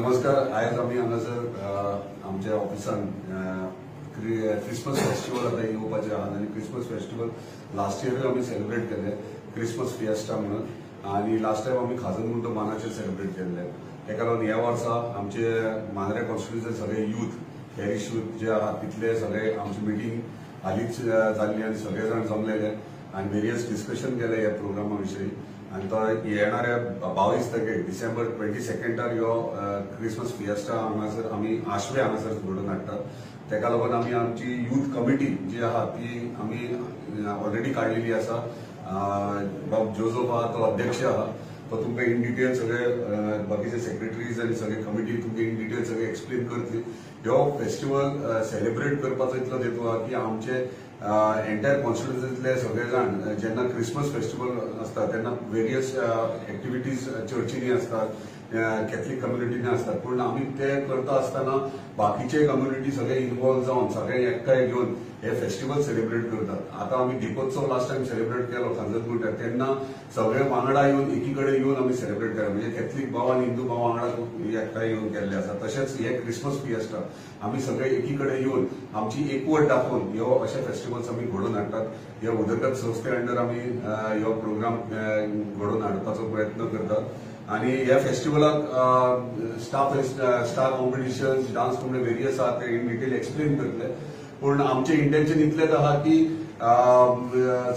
नमस्कार. आज आम्ही हांगासर आमच्या ऑफिसान क्रिसमस फेस्टिवल आता येवपाचें आहा आनी क्रिसमस फेस्टिवल लास्ट इयर आमी सेलिब्रेट केले क्रिसमस फिएस्टा म्हणून आनी लास्ट टाइम आमी खाजनगुंड मानाचेर सेलिब्रेट केल्ले. तेका लागून ह्या वर्सा आमचे मांद्रे कॉन्स्टिट्युएन्सी सगळे यूथ पॅरिश यूथ जे आहा तितले सगळे आमची मिटींग हालींच जाल्ली आनी सगळे जाण जमलेले आनी वेरियस डिस्कशन केले ह्या प्रोग्रामा विशीं. आनी तो येणाऱ्या 22 तारखेक डिसेंबर 22 ह्यो क्रिसमस फिएस्टा हांगासर आमी आशवे हांगासर घडोवन हाडटात. तेका लागून आमी आमची यूथ कमिटी जी आहा ती आमी ऑलरेडी काडलेली आसा. बाब जोझफ आहा तो अध्यक्ष आहा. तो तुमकां इन डिटेल सगळे बाकीचे सेक्रेटरीज आनी सगळे कमिटी तुमकां इन डिटेल सगळे एक्सप्लेन करतली. ह्यो फेस्टिवल सेलिब्रेट करपाचो इतलो हेतू आहा की आमचे एंटायर कॉन्स्टिट्युएन्सींतले सगळे जाण जेन्ना क्रिसमस फेस्टिवल आसता तेन्ना वेरियस एक्टिविटीज चर्चीनी आसतात, कॅथलीक कम्युनिटीनी आसतात, पूण आमी ते करता आसतना बाकीचे कम्युनिटी सगळे इन्वॉल्व जावन सगळे एकठांय घेवन हे फेस्टिवल सेलिब्रेट करतात. आता आमी दिपोत्सव लास्ट टाइम सेलिब्रेट केलो खाजनगुंड्यार तेन्ना सगळे वांगडा येवन एकीकडे येवन आमी सेलिब्रेट केले. म्हणजे कॅथलीक भाव आनी हिंदू भाव वांगडा एकठांय येवन केल्ले आसा. तशेंच हे क्रिसमस फिएस्टा आमी सगळे एकीकडे येवन आमची एकवट दाखोवन ह्यो अशे फेस्टिवल्स आमी घडोवन हाडटात. ह्या उदरगत संस्थे अंडर आमी ह्यो प्रोग्राम घडोवन हाडपाचो प्रयत्न करतात. आणि ह्या फेस्टिवलाक star competitions, dance competition various आहा ते इन डिटेल एक्सप्लेन करतले. पूण आमचे इंटेन्शन इतलेच आहा की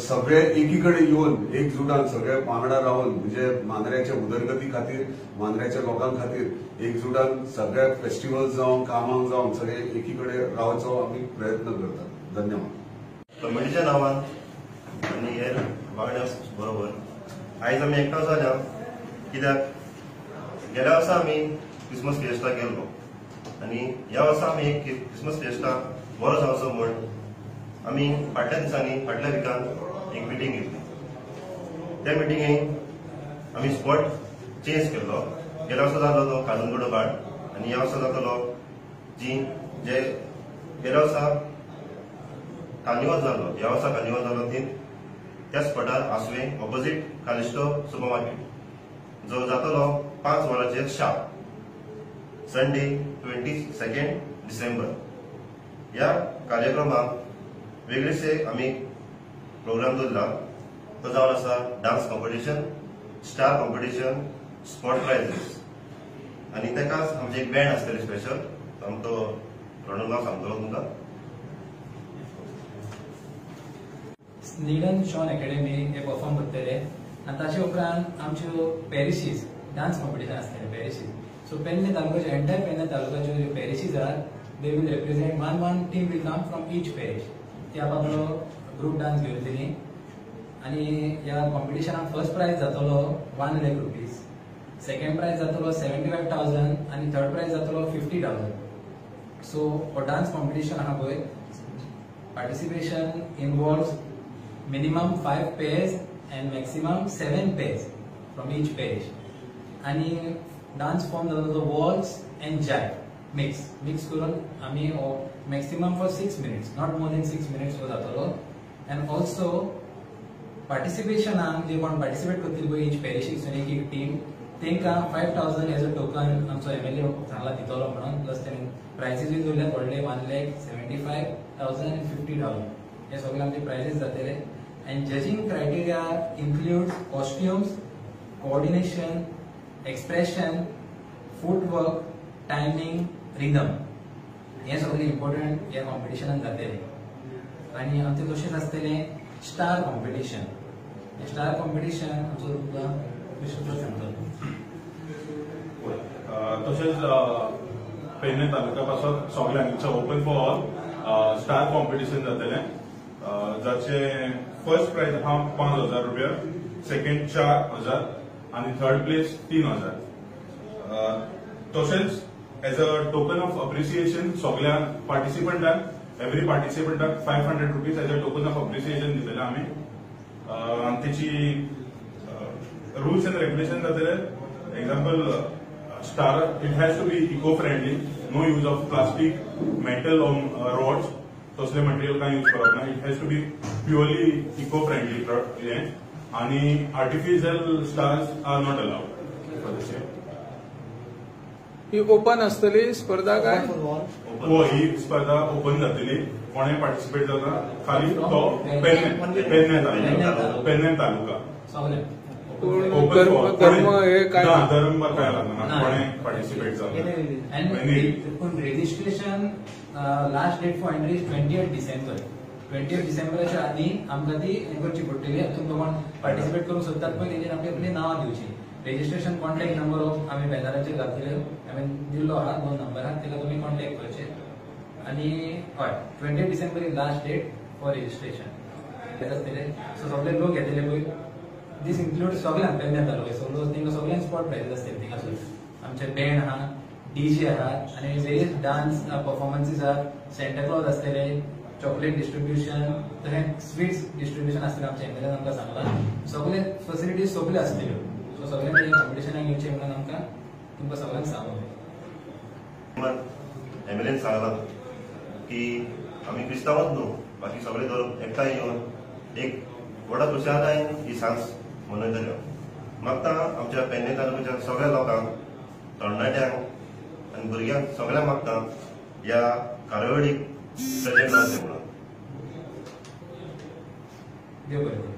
सगळे एकीकडे येवन एकजुटान सगळे वांगडा रावन म्हणजे मांद्र्याच्या उदरगती खातीर मांद्र्याच्या लोकां खातीर एकजुटान सगळे फेस्टिवल्स जावं कामांक जावं सगळे एकीकडे रावचो आमी प्रयत्न करतात. धन्यवाद. कमिटीच्या नांवान आनी हेर वांगड्या बरोबर आयज आमी एकठांय जाल्या कित्याक गेल्या वर्सा आमी क्रिसमस फिएस्टा केल्लो आनी ह्या वर्सा आमी क्रिसमस फिएस्टा बरो जावचो म्हण आमी फाटल्या दिसांनी फाटल्या विकान एक मिटींग घेतली. त्या मिटींगेक आमी स्पॉट चेंज केल्लो. गेल्या वर्सा जालो तो खाजनगुंड भाट आनी ह्या वर्सा जातलो जे गेल्या वर्सा कार्निवल जालो, ह्या वर्सा कार्निवल जालो त्या स्पॉटार आसवे ऑपोजीट कालिस्टो सुपर मार्केट जो जातलो 5 वरांचेर शार्प संडे 22 डिसेंबर. ह्या कार्यक्रमाक वेगळेशे आमी प्रोग्राम दवरला. तो जावन आसा dance competition, star competition, spot prizes आनी तेकाच आमचे एक बँड आसतले स्पेशल. आमचो प्रणव नांव सांगतलो तुमकां. नीडन शॉन अकॅडमी हे परफॉर्म करतले आनी ताचे उपरांत आमच्यो पॅरिशीज डान्स कॉम्पिटिशन आसतलें पॅरिशीज. सो पेडणे तालुक्याचे एंटायर पेडणे तालुक्याच्यो ज्यो पॅरिशीज आहात they will represent one team will come from each parish. ती आपापलो ग्रुप डान्स घेवन दिली आनी ह्या कॉम्पिटिशनाक फर्स्ट प्राइज जातलो 1 लाख रुपीज, सेकंड प्राइज जातलो 75,000 आनी थर्ड प्राइज जातलो 50,000. सो हो डान्स कॉम्पिटिशन आहा पळय participation involves minimum 5 pairs and maximum 7 pairs from each parish. आणि डान्स फॉर्म जातो तो वॉल्स एंड जाइव मिक्स करून आम्ही maximum for 6 minutes, not more than 6 minutes हो जातलो. एंड ऑल्सो पार्टिसिपेशनाक जे कोण पार्टिसिपेट करतली पळय ईच पॅरिशीक एक टीम तांकां 5,000 एज अ टोकन आमचो MLA सांगला दितलो म्हणून. प्लस तेणें प्रायजीस बी दवरल्यात व्हडले 1,75,000 and 50,000. हे सगळे आमचे प्राइजेस जातले. End judging criteria includes costumes, coordination, expression, footwork, timing, rhythm. हे सगळे इम्पॉर्टंट ह्या कॉम्पिटिशनान जातले. आनी आमचे तशेंच आसतले स्टार कॉम्पिटिशन. स्टार कॉम्पिटिशन आमचो तुका सांगतलो. तशेंच पेडणे तालुक्या पासून सगळ्यांक open for all star competition जातले. जाचे फर्स्ट प्राइज हा 5,000 रुपया, सेकंड 4,000 आणि थर्ड प्लेस 3,000. तशेंच as a token of appreciation सगळ्या पार्टिसिपंटांक एव्हरी पार्टिसिपंटाक 500 rupees as a token of appreciation दितले आमी. आणि त्याची रूल्स एंड रेग्युलेशन जातले. Example star it has to be eco friendly, no use of plastic, metal rods तसले मटेरियल काय यूज करप ना. It has to be purely eco friendly आणि artificial stars are not allowed for the same. ही open असतली स्पर्धा काय? हो, ही स्पर्धा ओपन जातली. कोणेय पार्टिसिपेट जाता खाली तो पेडणे तालुका पूण ओपन धर्म हे काय ना, धर्म काय लागना, कोणेय पार्टिसिपेट जाता. And registration last date for entry is 20th December. 20th डिसेंबराच्या आधी आमकां ती हे करची पडटली. तुमकां कोण पार्टिसिपेट करूंक सोदतात पळय तेजेर आमची आपली नांवां दिवची. रजिस्ट्रेशन कॉन्टॅक्ट नंबर ऑफ आम्ही बॅनराचेर घातलेले, हांवें दिल्लो आहा 2 नंबर आहा, तेका तुमी कॉन्टॅक्ट करचे. आणि हय 20 December is last date for registration. So सगळे लोक येतले पळय, दीस इन्क्लूड सगळ्यांक पेडणे तालुका सगळो, तांकां सगळ्यांक स्पॉट प्रायजीस आसतले थिंगासर. आमचे बँड आहा, डीजे आहात आणि वेरियस डान्स परफॉर्मन्सीस आहात, सेंटा क्लॉज आसतले, चॉकलेट डिस्ट्रीब्युशन, तशें स्वीट्स डिस्ट्रीब्युशन आसतलें. आमच्या एमएलएन आमकां सांगलां सगळे फॅसिलिटीज सगळ्यो आसतल्यो. सो सगळ्यांनी कॉम्पिटिशनाक येवचें म्हणून आमकां तुमकां सगळ्यांक सांगलें. एमएलएन सांगलां की आमी क्रिस्तांवच न्हू, बाकी सगळे धर्म एकठांय येवन एक व्हडा खुशालायेन ही सांज मनयतल्यो. मागता आमच्या पेडणे तालुक्याच्या सगळ्या लोकांक, तरणाट्यांक आनी भुरग्यांक सगळ्यांक मागता ह्या कार्यावळीक प्रेजेंट जावचें म्हणून. देव बरें करूं.